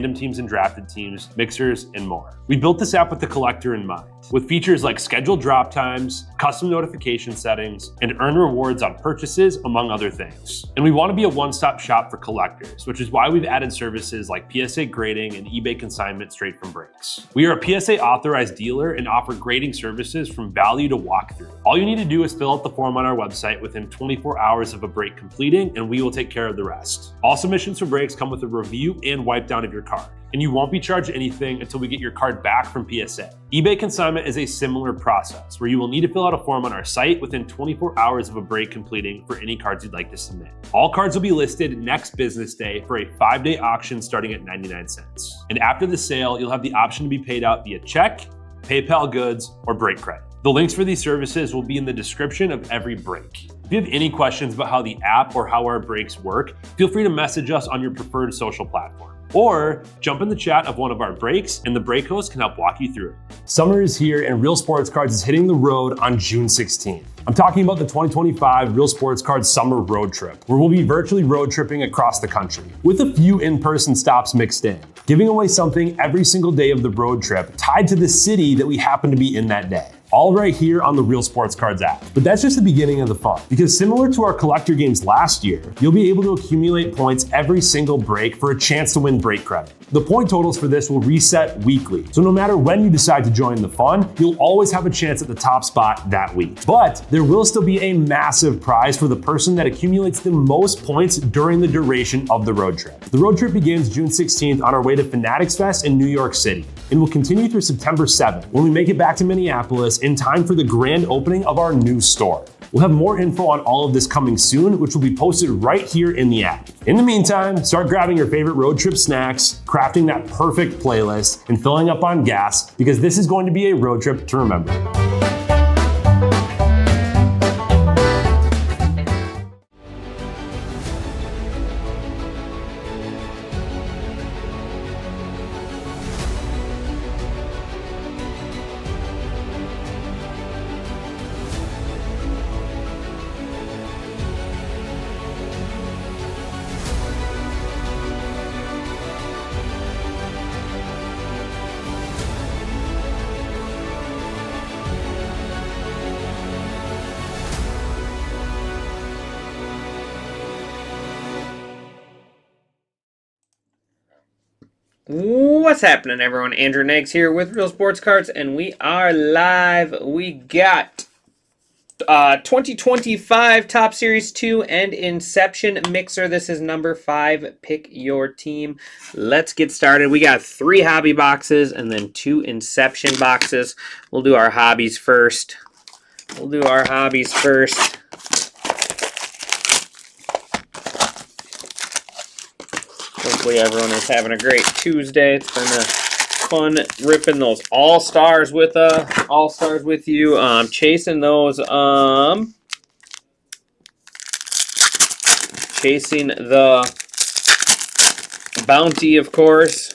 teams and drafted teams, mixers, and more. We built this app with the collector in mind, with features like scheduled drop times, custom notification settings, and earn rewards on purchases, among other things. And we want to be a one-stop shop for collectors, which is why we've added services like PSA grading and eBay consignment straight from breaks. We are a PSA authorized dealer and offer grading services from value to walkthrough. All you need to do is fill out the form on our website within 24 hours of a break completing, and we will take care of the rest. All submissions for breaks come with a review and wipe down of your card, and you won't be charged anything until we get your card back from PSA. eBay consignment is a similar process where you will need to fill out a form on our site within 24 hours of a break completing for any cards you'd like to submit. All cards will be listed next business day for a 5-day auction starting at 99 cents. And after the sale, you'll have the option to be paid out via check, PayPal goods, or break credit. The links for these services will be in the description of every break. If you have any questions about how the app or how our breaks work, feel free to message us on your preferred social platform. Or jump in the chat of one of our breaks and the break host can help walk you through it. Summer is here and Real Sports Cards is hitting the road on June 16th. I'm talking about the 2025 Real Sports Cards Summer Road Trip, where we'll be virtually road tripping across the country, with a few in-person stops mixed in, giving away something every single day of the road trip tied to the city that we happen to be in that day. All right here on the Real Sports Cards app. But that's just the beginning of the fun, because similar to our collector games last year, you'll be able to accumulate points every single break for a chance to win break credit. The point totals for this will reset weekly, so no matter when you decide to join the fun, you'll always have a chance at the top spot that week. But there will still be a massive prize for the person that accumulates the most points during the duration of the road trip. The road trip begins June 16th on our way to Fanatics Fest in New York City, and will continue through September 7th when we make it back to Minneapolis in time for the grand opening of our new store. We'll have more info on all of this coming soon, which will be posted right here in the app. In the meantime, start grabbing your favorite road trip snacks, crafting that perfect playlist, and filling up on gas, because this is going to be a road trip to remember. What's happening, everyone? Andrew Nags here with Real Sports Cards, and we are live. We got 2025 Top Series 2 and Inception Mixer. This is number 5. Pick your team. Let's get started. We got 3 hobby boxes and then 2 Inception boxes. We'll do our hobbies first. Hopefully everyone is having a great Tuesday. It's been fun ripping those all-stars with you. Chasing those chasing the bounty, of course.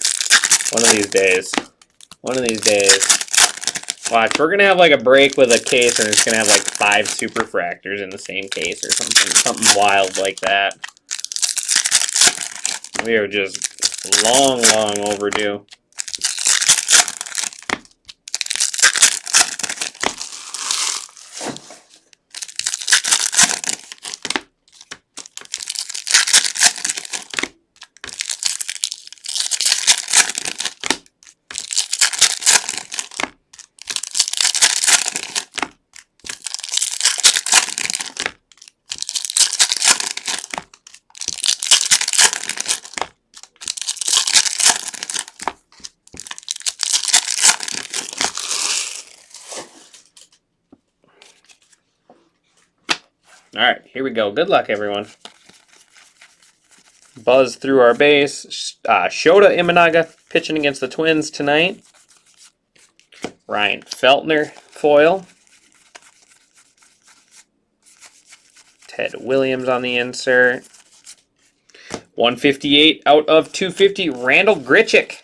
One of these days. Watch, we're gonna have like a break with a case and it's gonna have like 5 superfractors in the same case or something wild like that. We are just long overdue. All right, here we go. Good luck, everyone. Buzz through our base. Shota Imanaga pitching against the Twins tonight. Ryan Feltner foil. Ted Williams on the insert. 158 out of 250. Randall Grichuk.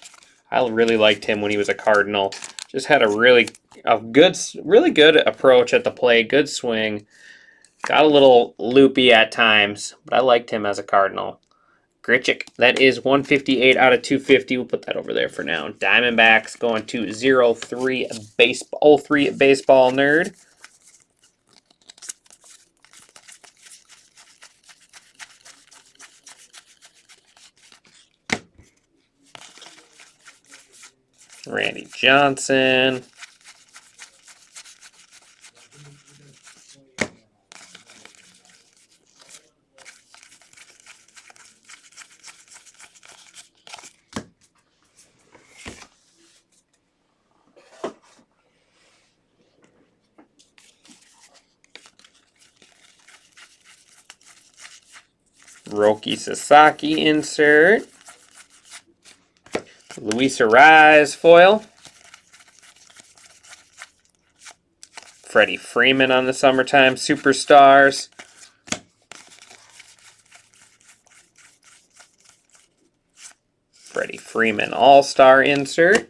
I really liked him when he was a Cardinal. Just had a really good approach at the plate. Good swing. Got a little loopy at times, but I liked him as a Cardinal. Grichuk. That is 158 out of 250. We'll put that over there for now. Diamondbacks going to 03 baseball, 03 baseball nerd. Randy Johnson. Roki Sasaki insert. Luis Arraez foil. Freddie Freeman on the Summertime Superstars. Freddie Freeman All-Star insert.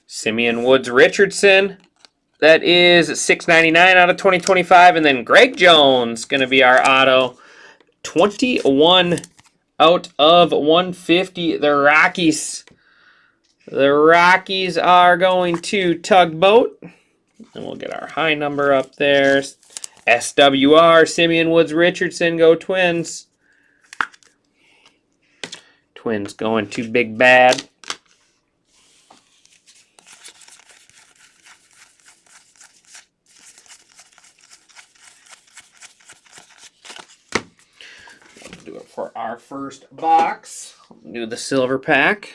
Simeon Woods Richardson. That is $6.99 out of 2025. And then Greg Jones going to be our auto. 21 out of 150. The Rockies. The Rockies are going to Tugboat. And we'll get our high number up there. SWR, Simeon Woods Richardson, go Twins. Twins going to Big Bad. Do it for our first box. Do the silver pack.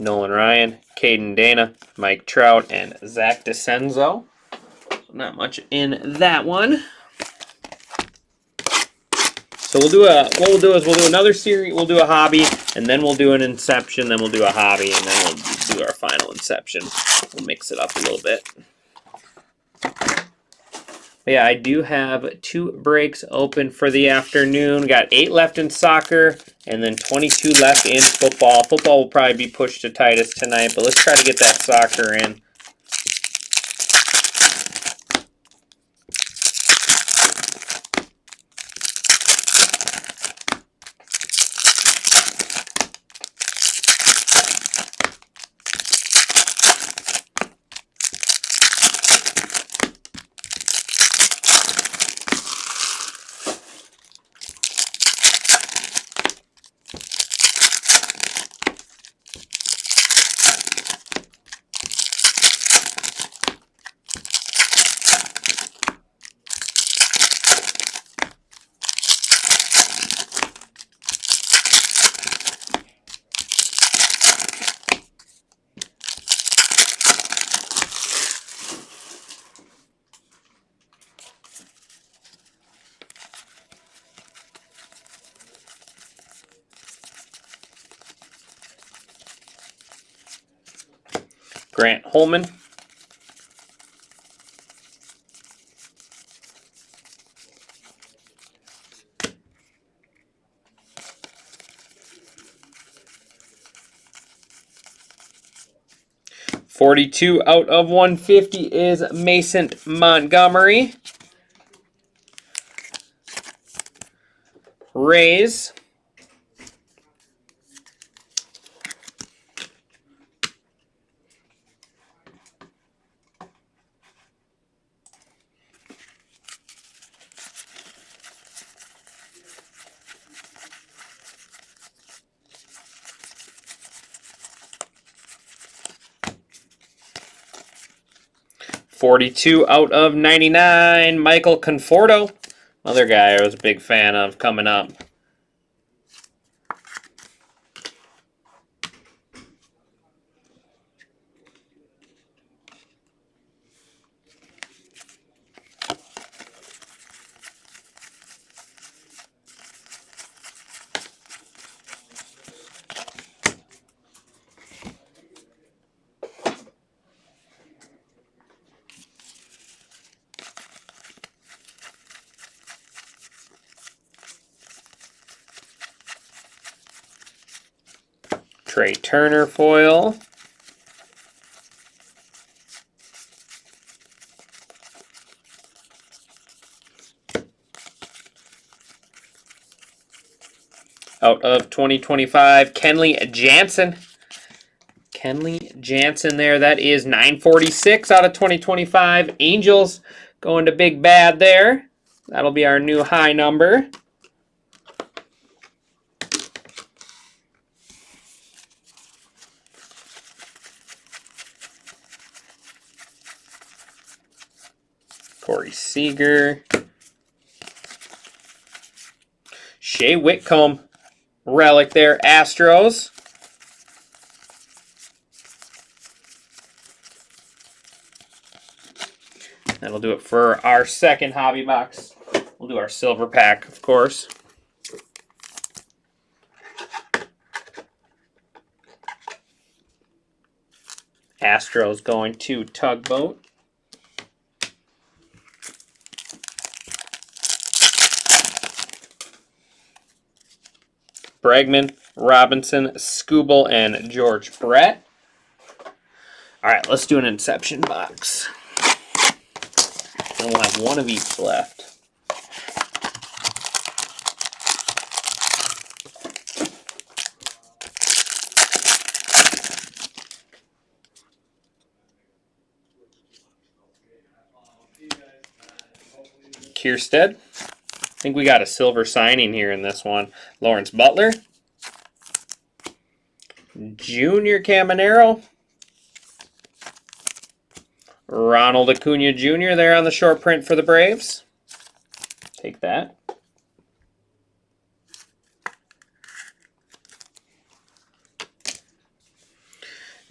Nolan Ryan, Caden Dana, Mike Trout, and Zach DeCenzo. Not much in that one. So we'll do another series. We'll do a hobby, and then we'll do an Inception. Then we'll do a hobby, and then we'll do our final Inception. We'll mix it up a little bit. But yeah, I do have 2 breaks open for the afternoon. Got 8 left in soccer, and then 22 left in football. Football will probably be pushed to tightest tonight, but let's try to get that soccer in. Grant Holman. $42 out of 150 is Mason Montgomery. Rays. $42 out of 99, Michael Conforto. Another guy I was a big fan of coming up. Trey Turner foil. Out of 2025, Kenley Jansen. Kenley Jansen there. That is 946 out of 2025. Angels going to Big Bad there. That'll be our new high number. Corey Seager. Shea Whitcomb. Relic there. Astros. That'll do it for our second hobby box. We'll do our silver pack, of course. Astros going to Tugboat. Bregman, Robinson, Skubal, and George Brett. All right, let's do an Inception box. And we'll have one of each left. Kierstead. I think we got a silver signing here in this one. Lawrence Butler. Junior Caminero. Ronald Acuna Jr. there on the short print for the Braves. Take that.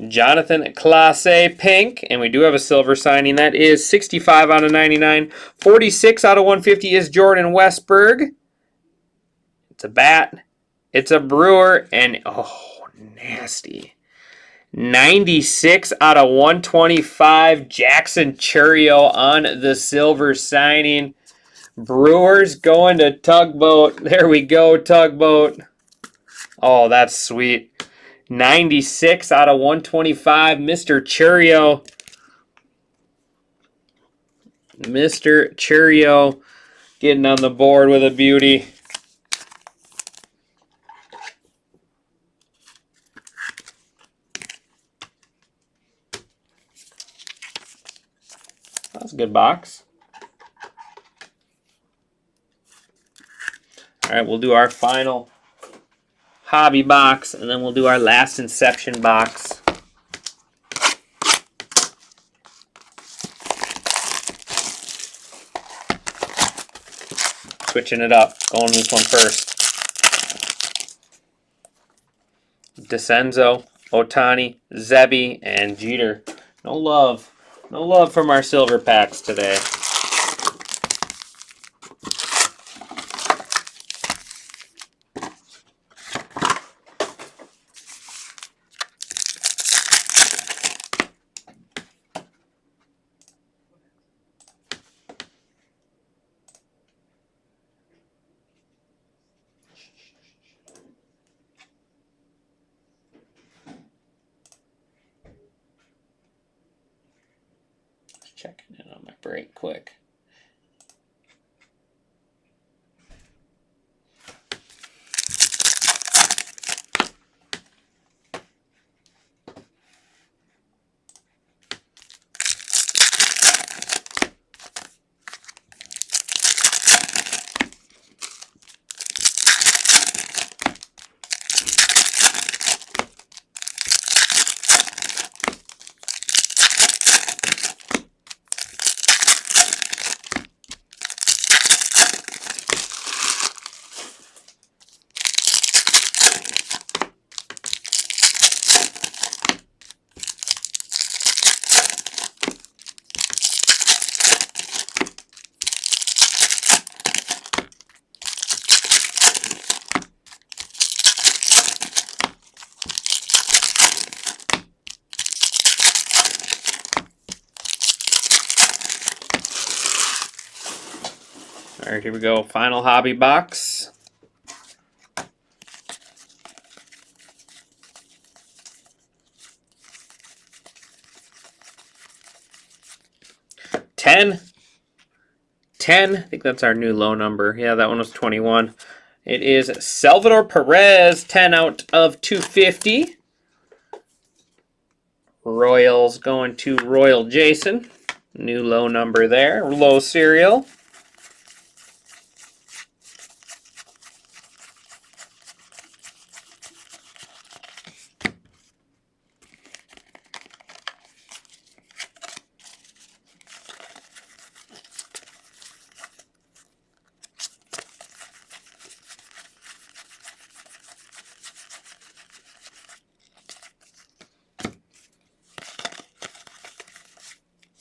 Jonathan Clase Pink, and we do have a silver signing. That is 65 out of 99. 46 out of 150 is Jordan Westberg. It's a bat. It's a Brewer, and oh, nasty. 96 out of 125, Jackson Churio on the silver signing. Brewers going to Tugboat. There we go, Tugboat. Oh, that's sweet. 96 out of 125, Mr. Churio. Mr. Churio getting on the board with a beauty. That's a good box. All right, we'll do our final hobby box, and then we'll do our last Inception box. Switching it up, going this one first. DeCenzo, Otani, Zebby, and Jeter. No love from our silver packs today. Checking in on my break quick. All right, here we go. Final hobby box. 10. 10. I think that's our new low number. Yeah, that one was 21. It is Salvador Perez, 10 out of 250. Royals going to Royal Jason. New low number there. Low serial.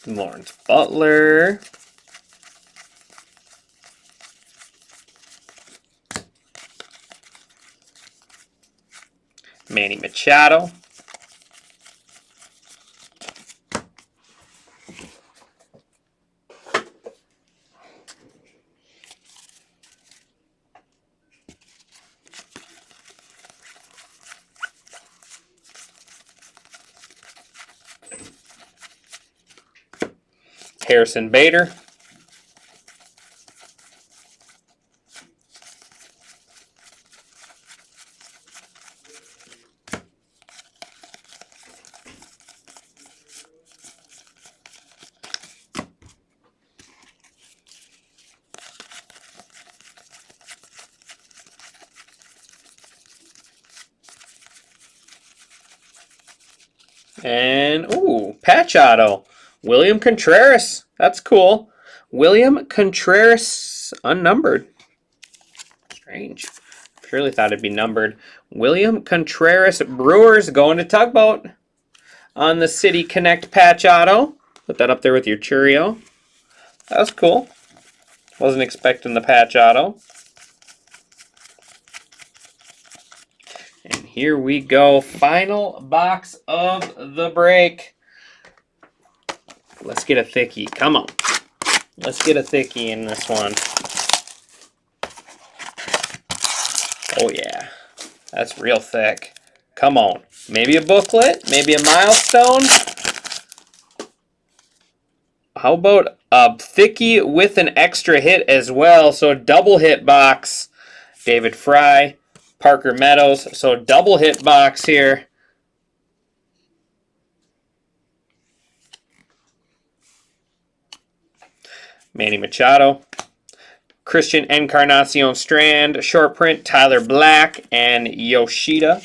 Lawrence Butler. Manny Machado. Harrison Bader. And, ooh, patch auto. William Contreras. That's cool. William Contreras, unnumbered. Strange. Surely thought it'd be numbered. William Contreras, Brewers, going to Tugboat on the City Connect patch auto. Put that up there with your Churio. That was cool. Wasn't expecting the patch auto. And here we go. Final box of the break. Let's get a thickie. Come on. Let's get a thickie in this one. Oh, yeah. That's real thick. Come on. Maybe a booklet. Maybe a milestone. How about a thickie with an extra hit as well? So double hit box. David Fry. Parker Meadows. So double hit box here. Manny Machado. Christian Encarnacion Strand. Short print. Tyler Black and Yoshida.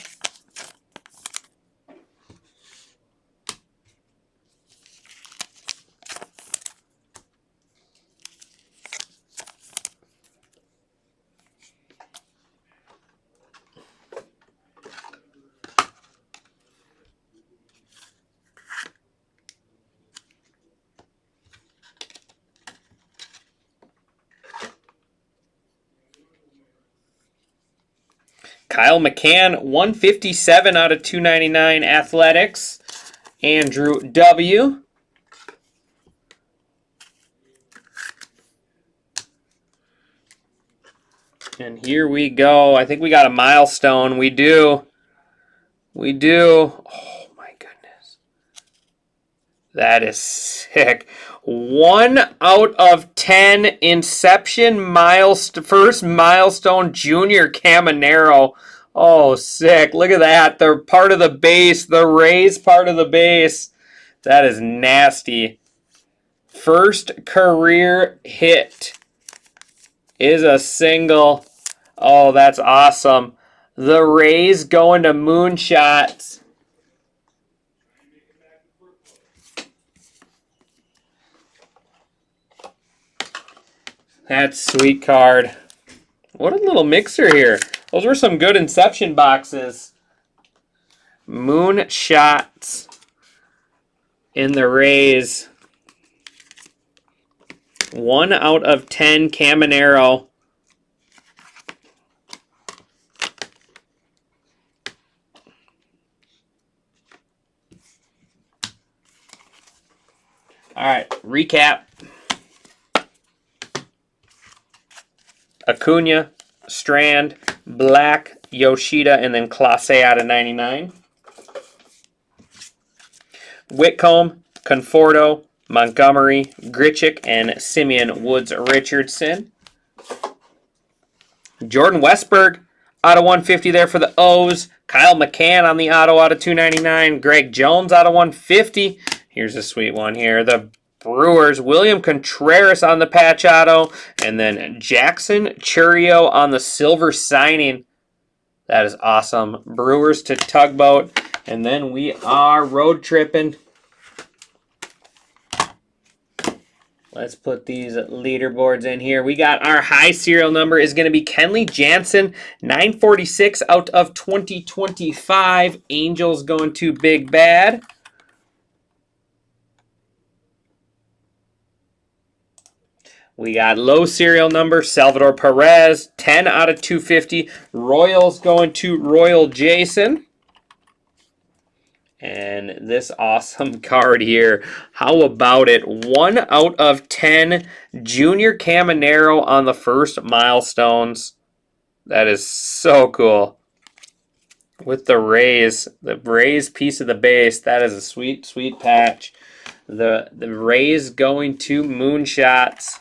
Kyle McCann, 157 out of 299 Athletics. Andrew W. And here we go. I think we got a milestone. We do. We do. Oh, my goodness. That is sick. 1 out of 10 Inception first milestone Junior Caminero. Oh, sick. Look at that. They're part of the base. The Rays part of the base. That is nasty. First career hit is a single. Oh, that's awesome. The Rays going to moonshots. That's sweet card. What a little mixer here. Those were some good Inception boxes. Moonshots in the Rays. 1 out of 10 Caminero. All right, recap. Acuna, Strand, Black, Yoshida, and then Clase out of 99. Whitcomb, Conforto, Montgomery, Grichuk, and Simeon Woods-Richardson. Jordan Westberg, auto 150 there for the O's. Kyle McCann on the auto out of 299. Greg Jones out of 150. Here's a sweet one here. The Brewers, William Contreras on the patch auto. And then Jackson Churio on the silver signing. That is awesome. Brewers to Tugboat. And then we are road tripping. Let's put these leaderboards in here. We got our high serial number is going to be Kenley Jansen, 946 out of 2025. Angels going to Big Bad. We got low serial number, Salvador Perez, 10 out of 250. Royals going to Royal Jason. And this awesome card here. How about it? 1 out of 10. Junior Caminero on the first milestones. That is so cool. With the Rays piece of the base. That is a sweet, sweet patch. The Rays going to Moonshots.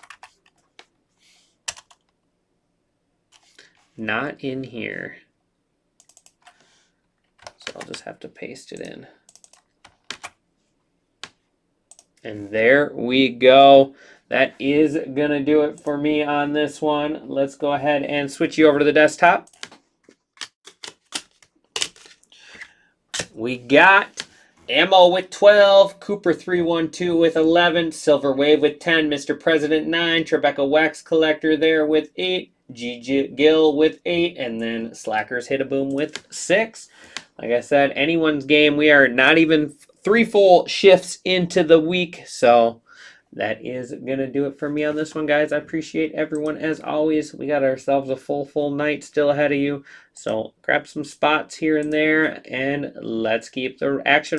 Not in here. So I'll just have to paste it in. And there we go. That is going to do it for me on this one. Let's go ahead and switch you over to the desktop. We got Ammo with 12, Cooper 312 with 11, Silver Wave with 10, Mr. President 9, Tribeca Wax Collector there with 8, G. Gill with 8, and then Slackers Hit a Boom with 6. Like I said, anyone's game. We are not even 3 full shifts into the week, so that is going to do it for me on this one, guys. I appreciate everyone as always. We got ourselves a full night still ahead of you, so grab some spots here and there, and let's keep the action rolling.